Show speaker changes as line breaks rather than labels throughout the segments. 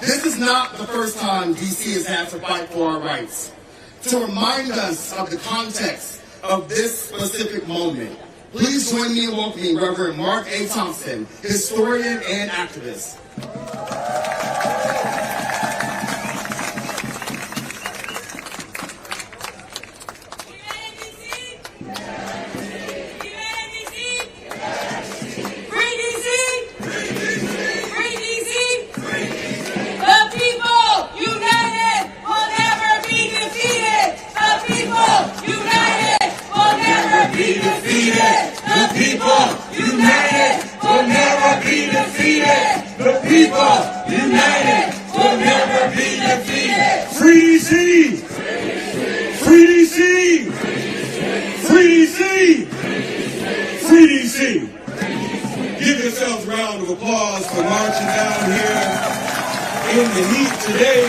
This is not the first time DC has had to fight for our rights. To remind us of the context of this specific moment, please join me in welcoming Reverend Mark A. Thompson, historian and activist.
The people united will never be defeated. The people united will never be defeated.
Free DC! Free DC! Free DC! Free DC! Give yourselves a round of applause for marching down here in the heat today.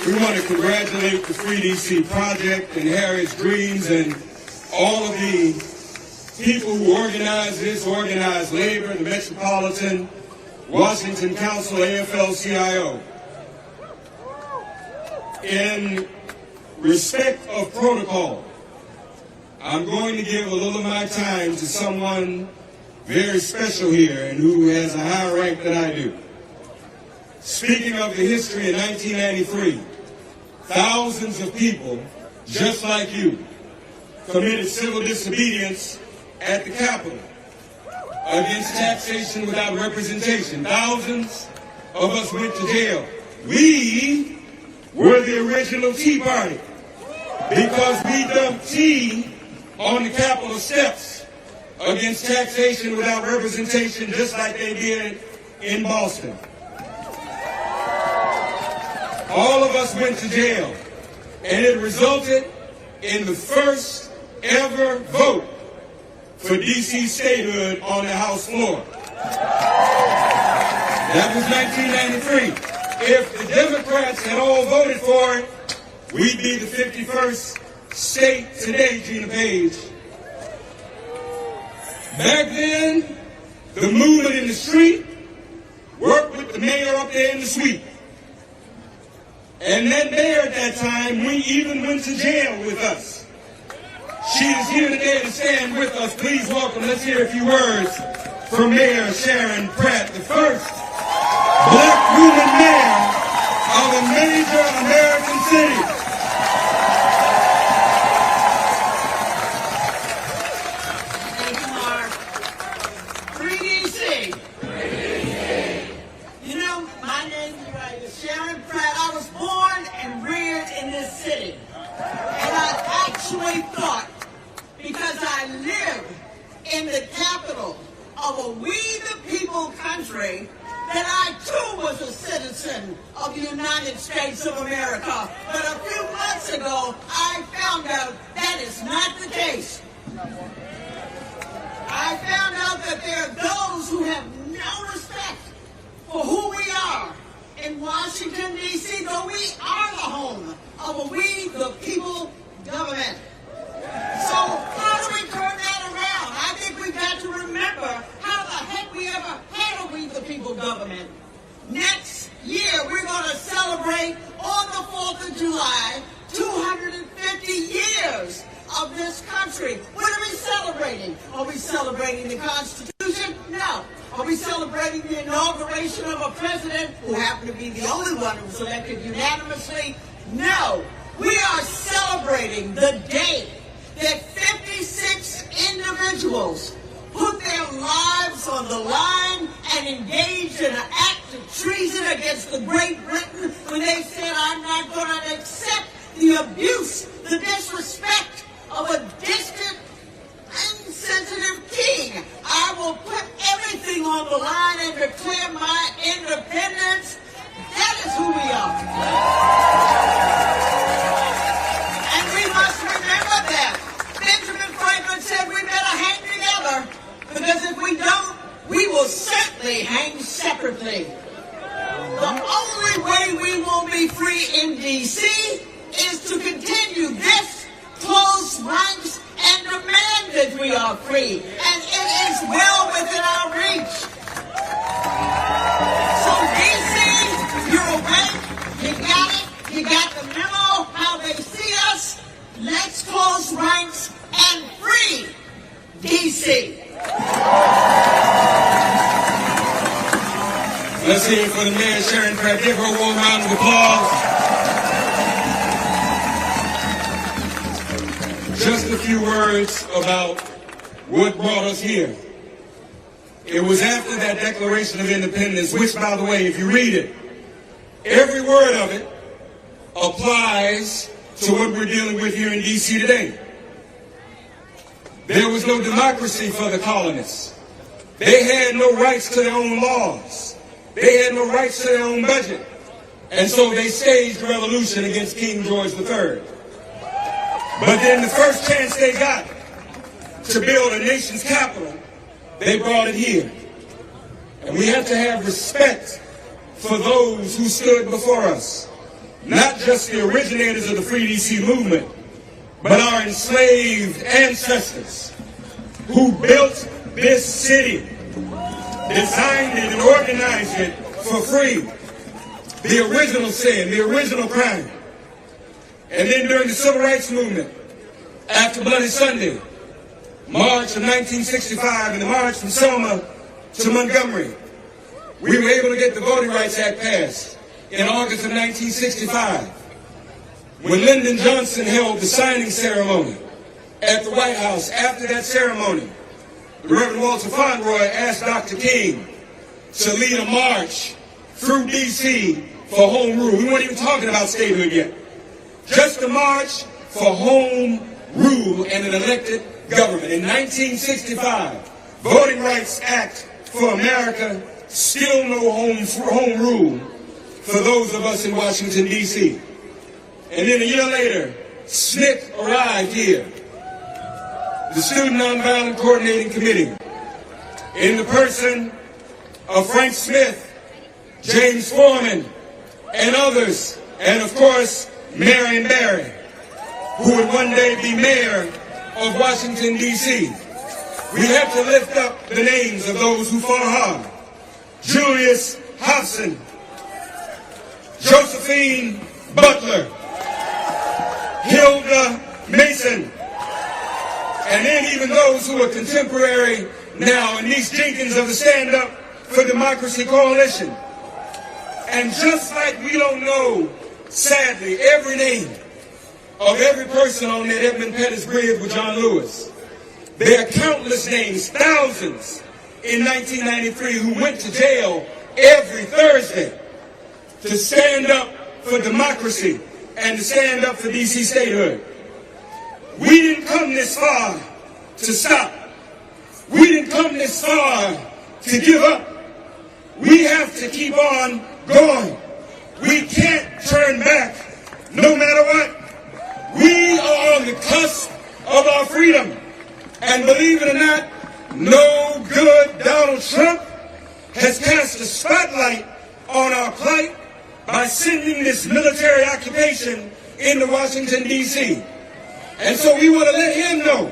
We want to congratulate the Free DC Project and Harris Greens and all of the people who organized this, organized labor, the Metropolitan Washington Council, AFL-CIO. In respect of protocol, I'm going to give a little of my time to someone very special here and who has a higher rank than I do. Speaking of the history in 1993, thousands of people, just like you, committed civil disobedience at the Capitol against taxation without representation. Thousands of us went to jail. We were the original Tea Party because we dumped tea on the Capitol steps against taxation without representation, just like they did in Boston. All of us went to jail, and it resulted in the first ever vote for D.C. statehood on the House floor. That was 1993. If the Democrats had all voted for it, we'd be the 51st state today, Gina Page. Back then, the movement in the street worked with the mayor up there in the suite. And that mayor at that time, we even went to jail with us. She is here today to stand with us. Please welcome, let's hear a few words from Mayor Sharon Pratt, the first black woman mayor of a major American city.
Thank you, Mark. Free DC. You know, my name is Sharon Pratt. I was born and reared in this city. And I actually thought, because I live in the capital of a we the people country, that I too was a citizen of the United States of America. But a few months ago, I found out that is not the case. I found out that there are those who have no respect for who we are in Washington, D.C., though we are the home of a we the people government. So how do we turn that around? I think we've got to remember how the heck we ever had a we the people government. Next year, we're going to celebrate on the 4th of July, 250 years of this country. What are we celebrating? Are we celebrating the Constitution? No. Are we celebrating the inauguration of a president who happened to be the only one who was elected unanimously? No. We are celebrating the day that 56 individuals put their lives on the line and engaged in an act of treason against the Great Britain when they said, I'm not going to accept the abuse, the disrespect of a distant, insensitive king. I will put everything on the line and declare my independence. That is who we are. And we must remember that. Benjamin Franklin said we better hang together, because if we don't, we will certainly hang separately. The only way we will be free in D.C. is to continue this close ranks and demand that we are free. And it is well within our reach. So D.C.
Let's hear it for the mayor, Sharon Pratt. Give her a warm round of applause. Just a few words about what brought us here. It was after that Declaration of Independence, which, by the way, if you read it, every word of it applies to what we're dealing with here in D.C. today. There was no democracy for the colonists. They had no rights to their own laws. They had no rights to their own budget. And so they staged a revolution against King George III. But then the first chance they got to build a nation's capital, they brought it here. And we have to have respect for those who stood before us. Not just the originators of the Free DC movement, but our enslaved ancestors who built this city, designed it and organized it for free. The original sin, the original crime. And then during the Civil Rights Movement, after Bloody Sunday, March of 1965, and the march from Selma to Montgomery, we were able to get the Voting Rights Act passed in August of 1965. When Lyndon Johnson held the signing ceremony at the White House, after that ceremony, the Reverend Walter Fauntleroy asked Dr. King to lead a march through D.C. for home rule. We weren't even talking about statehood yet. Just a march for home rule and an elected government. In 1965, Voting Rights Act for America, still no home rule for those of us in Washington, D.C. And then a year later, SNCC arrived here, the Student Nonviolent Coordinating Committee, in the person of Frank Smith, James Foreman, and others, and of course, Marion Barry, who would one day be mayor of Washington, D.C. We have to lift up the names of those who fought hard. Julius Hobson, Josephine Butler, Hilda Mason, and then even those who are contemporary now, Niece Jenkins of the Stand Up for Democracy Coalition. And just like we don't know, sadly, every name of every person on that Edmund Pettus Bridge with John Lewis, there are countless names, thousands in 1993 who went to jail every Thursday to stand up for democracy and to stand up for D.C. statehood. We didn't come this far to stop. We didn't come this far to give up. We have to keep on going. We can't turn back no matter what. We are on the cusp of our freedom. And believe it or not, no good Donald Trump has cast a spotlight on our plight by sending this military occupation into Washington, D.C. And so we want to let him know,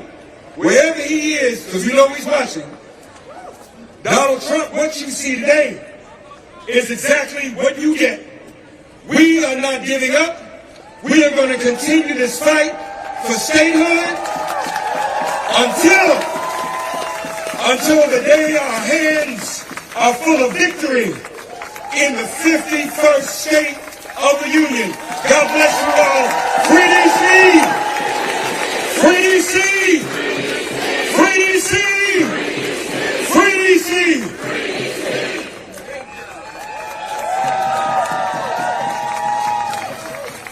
wherever he is, because we know he's watching, Donald Trump, what you see today is exactly what you get. We are not giving up. We are going to continue this fight for statehood until the day our hands are full of victory in the 51st state of the Union. God bless you.